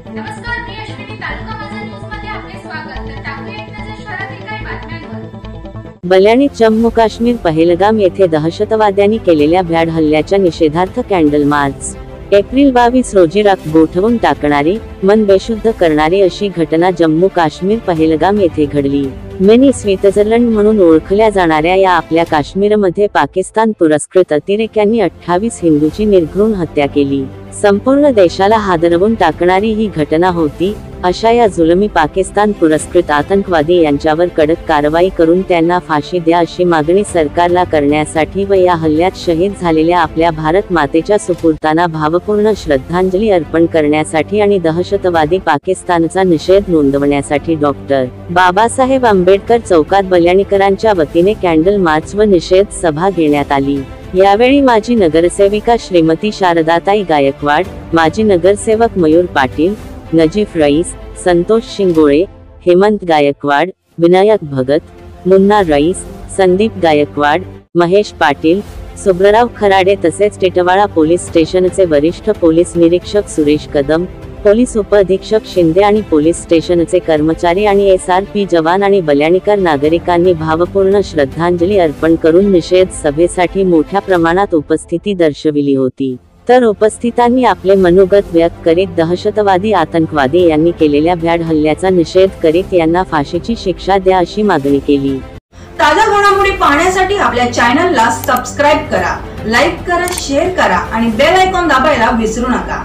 नमस्कार, मी अश्विनी. तालुका माझा न्यूज मध्ये आपले स्वागत. तर टाकूया एक नजर शहरातील काही बातम्यांवर. बल्याणी जम्मू काश्मीर पहलगाम येथे दहशतवाद्यांनी केलेल्या भ्याड हल्ल्याच्या निषेधार्थ कॅन्डल मार्च. एप्रिल 22 रोजी राख गोठवून टाकणारी, मन बेशुद्ध करणारी अशी घटना जम्मू काश्मीर पहलगाम येथे घडली. मिनी स्वित्झर्लंड म्हणून ओळखल्या जाणाऱ्या या आपल्या काश्मीरमध्ये पाकिस्तान पुरस्कृत अतिरेक्यांनी 28 हिंदूची निर्घृण हत्या केली. संपूर्ण देशाला हादरवून टाकणारी ही घटना होती. अशा या जुलमी पाकिस्तान पुरस्कृत आतंकवादी यांच्यावर कडक कारवाई करून त्यांना फाशी द्या अशी मागणी सरकारला करण्यासाठी व या हल्ल्यात शहीद झालेल्या आपल्या भारत मातेच्या सुपुत्रांना भावपूर्ण श्रद्धांजली अर्पण करण्यासाठी आणि दहशतवादी पाकिस्तानचा निषेध नोंदवण्यासाठी डॉक्टर बाबासाहेब आंबेडकर चौकात बल्याणीकरांच्या वतीने कॅन्डल मार्च व निषेध सभा घेण्यात आली. यावेळी माजी नगरसेविका श्रीमती शारदाताई गायकवाड, माजी नगरसेवक मयूर पाटील, नजीफ रईस, संतोष शिंगोळे, हेमंत गायकवाड, विनायक भगत, मुन्ना रईस, संदीप गायकवाड, महेश पाटील, सुब्रराव खराडे तसेच टिटवाळा पोलीस स्टेशनचे वरिष्ठ पोलीस निरीक्षक सुरेश कदम, पोलीस उपअधीक्षक शिंदे आणि पोलीस स्टेशनचे कर्मचारी आणि SRP जवान आणि बल्याणीकर नागरिकांनी भावपूर्ण श्रद्धांजली अर्पण करून निषेध सभेसाठी मोठ्या प्रमाणात उपस्थिती दर्शविली होती. तर उपस्थितांनी आपले मनोगत व्यक्त करीत दहशतवादी आतंकवादी यांनी केलेल्या भ्याड हल्ल्याचा निषेध करीत यांना फाशीची शिक्षा द्या अशी मागणी केली. ताज्या घडामोडी पाहण्यासाठी आपल्या चॅनलला सबस्क्राईब करा, लाईक करा, शेअर करा आणि बेल आयकॉन दाबायला विसरू नका.